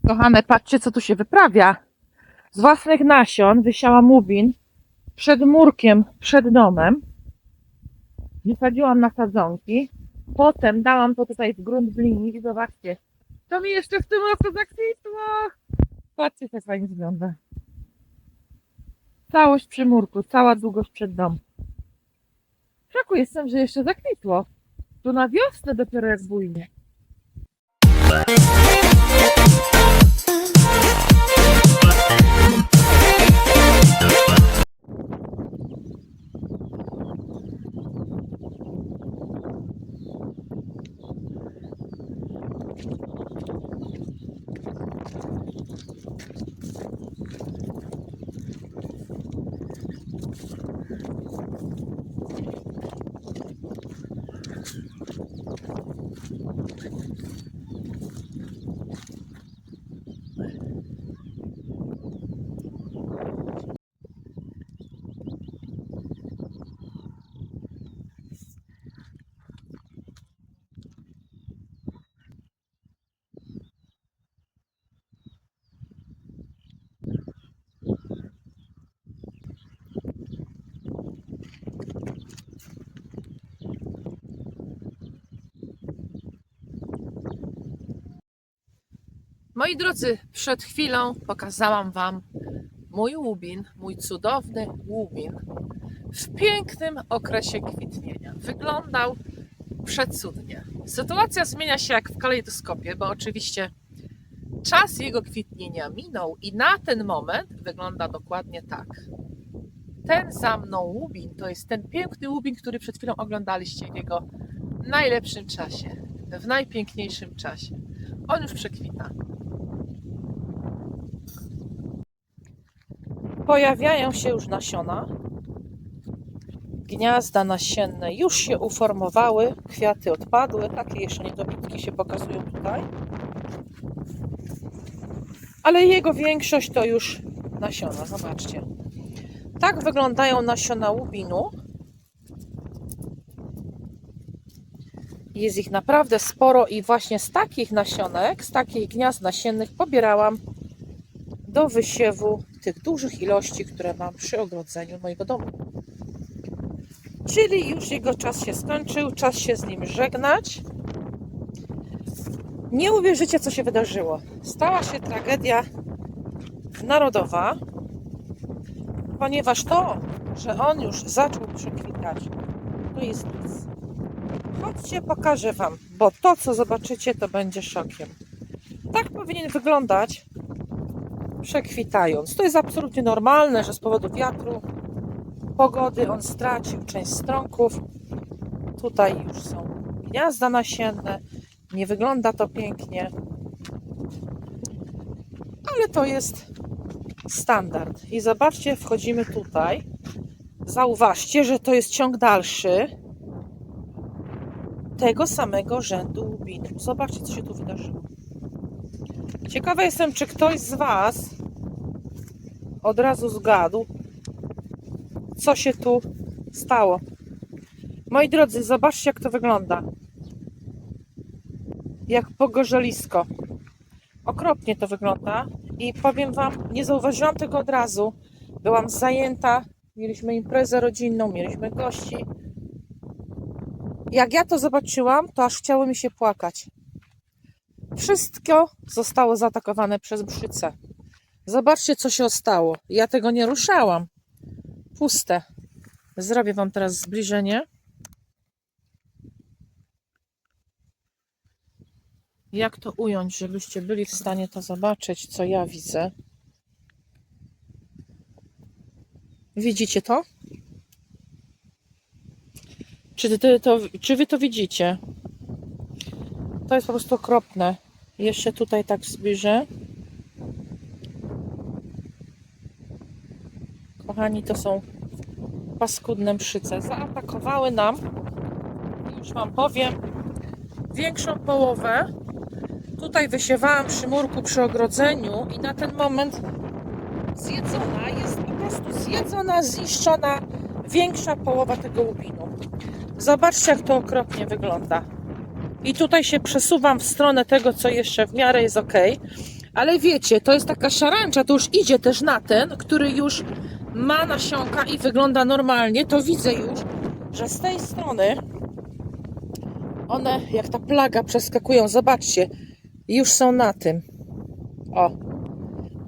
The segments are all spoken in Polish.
Kochane, patrzcie, co tu się wyprawia. Z własnych nasion wysiałam łubin przed murkiem, przed domem. Wysadziłam na sadzonki. Potem dałam to tutaj w grunt w linii i zobaczcie, to mi jeszcze w tym roku zakwitło. Patrzcie, jak fajnie wygląda. Całość przy murku, cała długość przed dom. W szoku jestem, że jeszcze zakwitło. Tu na wiosnę dopiero jak bujnie. Moi drodzy, przed chwilą pokazałam Wam mój łubin, mój cudowny łubin w pięknym okresie kwitnienia. Wyglądał przecudnie. Sytuacja zmienia się jak w kalejdoskopie, bo oczywiście czas jego kwitnienia minął i na ten moment wygląda dokładnie tak. Ten za mną łubin to jest ten piękny łubin, który przed chwilą oglądaliście w jego najlepszym czasie, w najpiękniejszym czasie. On już przekwita. Pojawiają się już nasiona. Gniazda nasienne już się uformowały, kwiaty odpadły, takie jeszcze niedobitki się pokazują tutaj. Ale jego większość to już nasiona, zobaczcie. Tak wyglądają nasiona łubinu. Jest ich naprawdę sporo i właśnie z takich nasionek, z takich gniazd nasiennych pobierałam do wysiewu tych dużych ilości, które mam przy ogrodzeniu mojego domu. Czyli już jego czas się skończył, czas się z nim żegnać. Nie uwierzycie, co się wydarzyło. Stała się tragedia narodowa, ponieważ to, że on już zaczął przekwitać, to jest nic. Chodźcie, pokażę Wam, bo to, co zobaczycie, to będzie szokiem. Tak powinien wyglądać przekwitając. To jest absolutnie normalne, że z powodu wiatru, pogody on stracił część stronków. Tutaj już są gniazda nasienne. Nie wygląda to pięknie. Ale to jest standard. I zobaczcie, wchodzimy tutaj. Zauważcie, że to jest ciąg dalszy tego samego rzędu łubinu. Zobaczcie, co się tu wydarzyło. Ciekawa jestem, czy ktoś z Was od razu zgadł, co się tu stało. Moi drodzy, zobaczcie, jak to wygląda. Jak pogorzelisko. Okropnie to wygląda. I powiem Wam, nie zauważyłam tego od razu. Byłam zajęta, mieliśmy imprezę rodzinną, mieliśmy gości. Jak ja to zobaczyłam, to aż chciało mi się płakać. Wszystko zostało zaatakowane przez mszycę. Zobaczcie, co się stało. Ja tego nie ruszałam. Puste. Zrobię Wam teraz zbliżenie. Jak to ująć, żebyście byli w stanie to zobaczyć, co ja widzę. Widzicie to? Czy Wy to widzicie? To jest po prostu okropne. Jeszcze tutaj tak zbliżę. Kochani, to są paskudne mszyce. Zaatakowały nam, już Wam powiem, większą połowę. Tutaj wysiewałam przy murku, przy ogrodzeniu i na ten moment zjedzona jest, po prostu zjedzona, zniszczona większa połowa tego łubinu. Zobaczcie, jak to okropnie wygląda. I tutaj się przesuwam w stronę tego, co jeszcze w miarę jest ok. Ale wiecie, to jest taka szarańcza, to już idzie też na ten, który już ma nasionka i wygląda normalnie. To widzę już, że z tej strony one jak ta plaga przeskakują. Zobaczcie, już są na tym. O,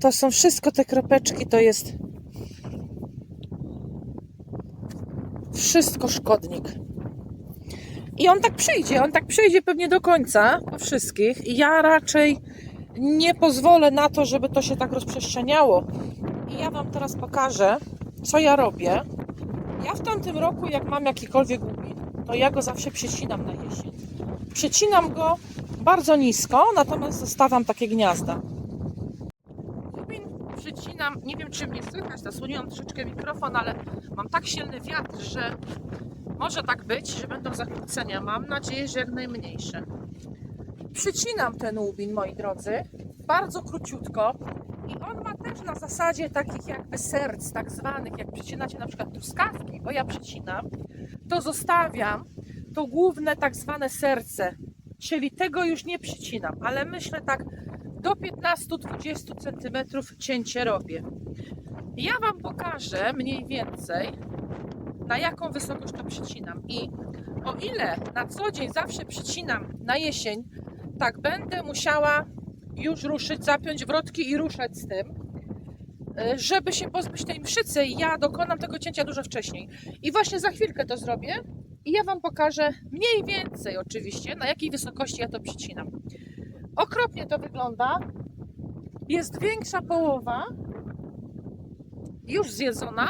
to są wszystko te kropeczki, to jest wszystko szkodnik. I on tak przejdzie pewnie do końca po wszystkich. I ja raczej nie pozwolę na to, żeby to się tak rozprzestrzeniało. I ja Wam teraz pokażę, co ja robię. Ja w tamtym roku, jak mam jakikolwiek łubin, to ja go zawsze przycinam na jesień. Przycinam go bardzo nisko, natomiast zostawiam takie gniazda. Łubin przycinam, nie wiem czy mnie słychać, zasłoniłam troszeczkę mikrofon, ale mam tak silny wiatr, że może tak być, że będą zakłócenia. Mam nadzieję, że jak najmniejsze. Przycinam ten łubin, moi drodzy, bardzo króciutko i on ma też na zasadzie takich jakby serc, tak zwanych, jak przycinacie na przykład truskawki, bo ja przycinam, to zostawiam to główne tak zwane serce, czyli tego już nie przycinam, ale myślę tak do 15-20 cm cięcie robię. Ja Wam pokażę mniej więcej, na jaką wysokość to przycinam i o ile na co dzień zawsze przycinam na jesień, tak będę musiała już ruszyć, zapiąć wrotki i ruszać z tym, żeby się pozbyć tej mszycy. Ja dokonam tego cięcia dużo wcześniej. I właśnie za chwilkę to zrobię i ja Wam pokażę mniej więcej oczywiście, na jakiej wysokości ja to przycinam. Okropnie to wygląda. Jest większa połowa już zjedzona,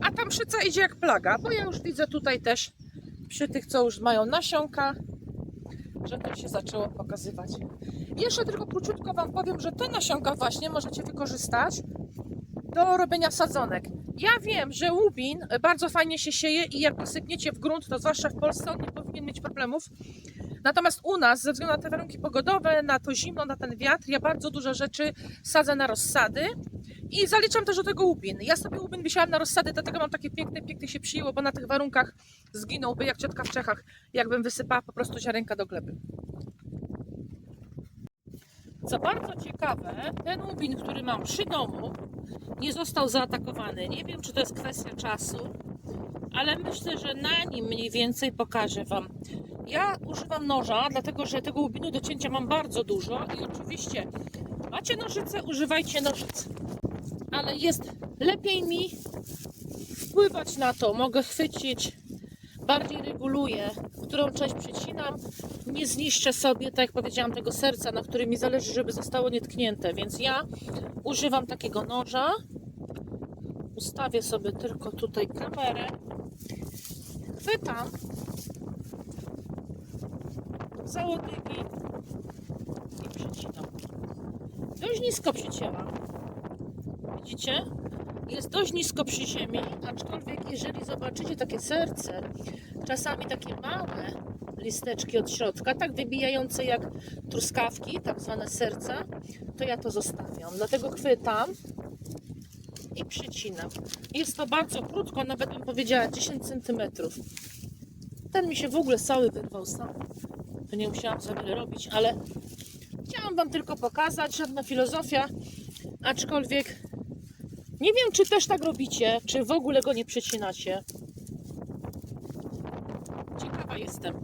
a ta mszyca idzie jak plaga, bo ja już widzę tutaj też przy tych, co już mają nasionka, że to się zaczęło pokazywać. Jeszcze tylko króciutko Wam powiem, że te nasionka właśnie możecie wykorzystać do robienia sadzonek. Ja wiem, że łubin bardzo fajnie się sieje i jak go sypniecie w grunt, to zwłaszcza w Polsce on nie powinien mieć problemów. Natomiast u nas, ze względu na te warunki pogodowe, na to zimno, na ten wiatr, ja bardzo dużo rzeczy sadzę na rozsady i zaliczam też do tego łubin. Ja sobie łubin wysiałam na rozsady, dlatego mam takie pięknie się przyjęło, bo na tych warunkach zginąłby jak ciotka w Czechach, jakbym wysypała po prostu ziarenka do gleby. Co bardzo ciekawe, ten łubin, który mam przy domu, nie został zaatakowany. Nie wiem, czy to jest kwestia czasu, ale myślę, że na nim mniej więcej pokażę Wam. Ja używam noża, dlatego że tego łubinu do cięcia mam bardzo dużo i oczywiście macie nożyce, używajcie nożyc. Ale jest lepiej mi wpływać na to, mogę chwycić, bardziej reguluję, którą część przycinam, nie zniszczę sobie, tak jak powiedziałam, tego serca, na którym mi zależy, żeby zostało nietknięte, więc ja używam takiego noża, ustawię sobie tylko tutaj kamerę, chwytam za łodygi i przycinam. Dość nisko przycięłam, widzicie? Jest dość nisko przy ziemi, aczkolwiek jeżeli zobaczycie takie serce, czasami takie małe listeczki od środka, tak wybijające jak truskawki, tak zwane serca, to ja to zostawiam. Dlatego chwytam i przycinam. Jest to bardzo krótko, nawet bym powiedziała 10 cm. Ten mi się w ogóle cały wyrwał sam. To nie musiałam za wiele robić, ale chciałam Wam tylko pokazać, żadna filozofia, aczkolwiek nie wiem, czy też tak robicie, czy w ogóle go nie przycinacie. Ciekawa jestem.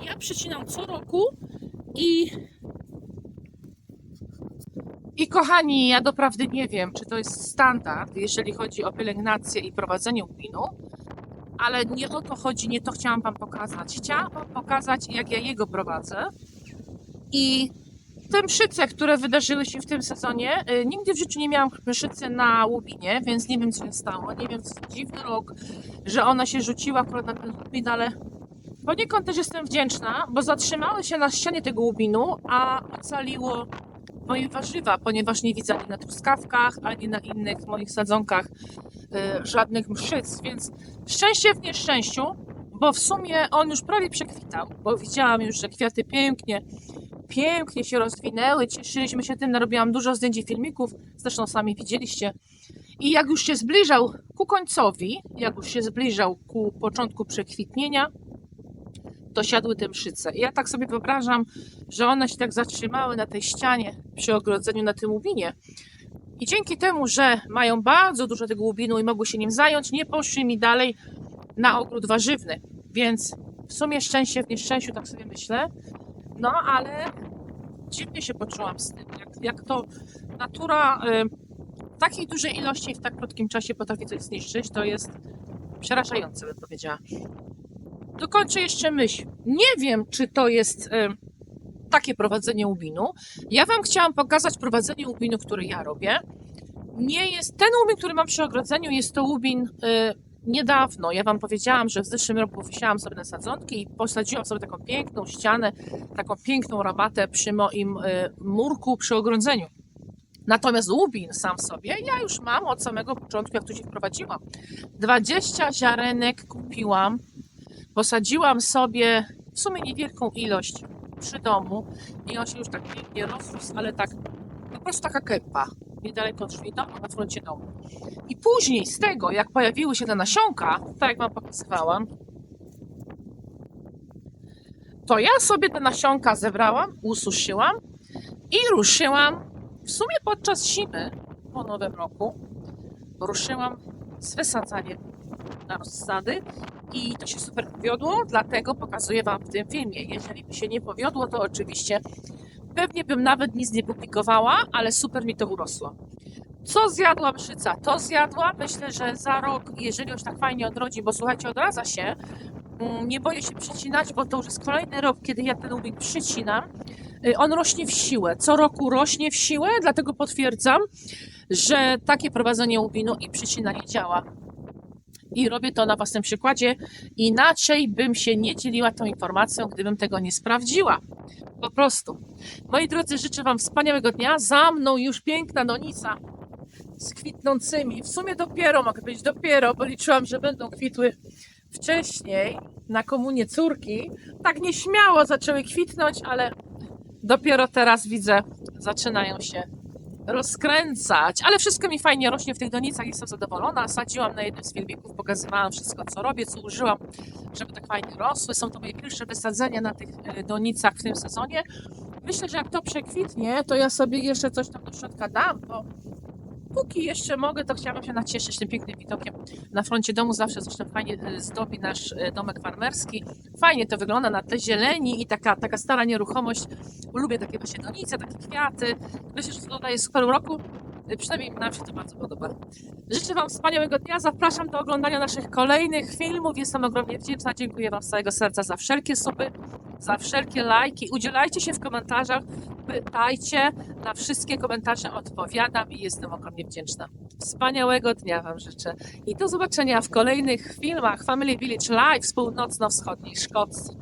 Ja przycinam co roku i kochani, ja doprawdy nie wiem, czy to jest standard, jeżeli chodzi o pielęgnację i prowadzenie łubinu, ale nie o to chodzi, nie to chciałam Wam pokazać. Chciałam Wam pokazać, jak ja jego prowadzę i te mszyce, które wydarzyły się w tym sezonie, nigdy w życiu nie miałam mszycy na łubinie, więc nie wiem, co się stało. Nie wiem, co jest dziwny rok, że ona się rzuciła akurat na ten łubin, ale poniekąd też jestem wdzięczna, bo zatrzymały się na ścianie tego łubinu, a ocaliło moje warzywa, ponieważ nie widzę ani na truskawkach, ani na innych moich sadzonkach żadnych mszyc, więc szczęście w nieszczęściu, bo w sumie on już prawie przekwitał, bo widziałam już, że kwiaty pięknie się rozwinęły, cieszyliśmy się tym, narobiłam dużo zdjęć i filmików, zresztą sami widzieliście. I jak już się zbliżał ku końcowi, jak już się zbliżał ku początku przekwitnienia, dosiadły te mszyce. I ja tak sobie wyobrażam, że one się tak zatrzymały na tej ścianie przy ogrodzeniu na tym łubinie. I dzięki temu, że mają bardzo dużo tego łubinu i mogły się nim zająć, nie poszły mi dalej na ogród warzywny. Więc w sumie szczęście w nieszczęściu, tak sobie myślę. No ale dziwnie się poczułam z tym, jak to natura w takiej dużej ilości i w tak krótkim czasie potrafi coś zniszczyć, to jest przerażające, bym powiedziała. Dokończę jeszcze myśl. Nie wiem, czy to jest takie prowadzenie łubinu. Ja Wam chciałam pokazać prowadzenie łubinu, które ja robię. Nie jest ten łubin, który mam przy ogrodzeniu, jest to łubin niedawno. Ja Wam powiedziałam, że w zeszłym roku wysiałam sobie na sadzonki i posadziłam sobie taką piękną ścianę, taką piękną rabatę przy moim murku przy ogrodzeniu. Natomiast łubin sam sobie ja już mam od samego początku, jak tu się wprowadziłam. 20 ziarenek kupiłam, posadziłam sobie w sumie niewielką ilość przy domu i on się już tak pięknie rozrósł, ale tak po prostu taka kępa niedaleko drzwi domu, na froncie domu. I później z tego, jak pojawiły się te nasionka, tak jak Wam pokazywałam, to ja sobie te nasionka zebrałam, ususzyłam i ruszyłam w sumie podczas zimy po Nowym Roku. Ruszyłam z wysadzaniem na rozsady i to się super powiodło, dlatego pokazuję Wam w tym filmie. Jeżeli by się nie powiodło, to oczywiście pewnie bym nawet nic nie publikowała, ale super mi to urosło. Co zjadła mszyca? To zjadła. Myślę, że za rok, jeżeli już tak fajnie odrodzi, bo słuchajcie, odradza się, nie boję się przycinać, bo to już jest kolejny rok, kiedy ja ten łubin przycinam. On rośnie w siłę. Co roku rośnie w siłę, dlatego potwierdzam, że takie prowadzenie łubinu i przycinanie działa. I robię to na własnym przykładzie. Inaczej bym się nie dzieliła tą informacją, gdybym tego nie sprawdziła. Po prostu. Moi drodzy, życzę Wam wspaniałego dnia. Za mną już piękna donica z kwitnącymi. W sumie dopiero, mogę powiedzieć dopiero, bo liczyłam, że będą kwitły wcześniej na komunię córki. Tak nieśmiało zaczęły kwitnąć, ale dopiero teraz widzę, zaczynają się rozkręcać, ale wszystko mi fajnie rośnie w tych donicach, jestem zadowolona. Sadziłam na jednym z filmików, pokazywałam wszystko, co robię, co użyłam, żeby tak fajnie rosły. Są to moje pierwsze wysadzenia na tych donicach w tym sezonie. Myślę, że jak to przekwitnie, to ja sobie jeszcze coś tam do środka dam, bo póki jeszcze mogę, to chciałabym się nacieszyć tym pięknym widokiem na froncie domu. Zawsze zresztą fajnie zdobi nasz domek farmerski. Fajnie to wygląda na tle zieleni i taka stara nieruchomość. Lubię takie właśnie donice, takie kwiaty. Myślę, że to dodaje super uroku. Przynajmniej nam się to bardzo podoba. Życzę Wam wspaniałego dnia. Zapraszam do oglądania naszych kolejnych filmów. Jestem ogromnie wdzięczna. Dziękuję Wam z całego serca za wszelkie suby, za wszelkie lajki. Udzielajcie się w komentarzach. Pytajcie, na wszystkie komentarze odpowiadam i jestem ogromnie wdzięczna. Wspaniałego dnia Wam życzę i do zobaczenia w kolejnych filmach Family Village Live z północno-wschodniej Szkocji.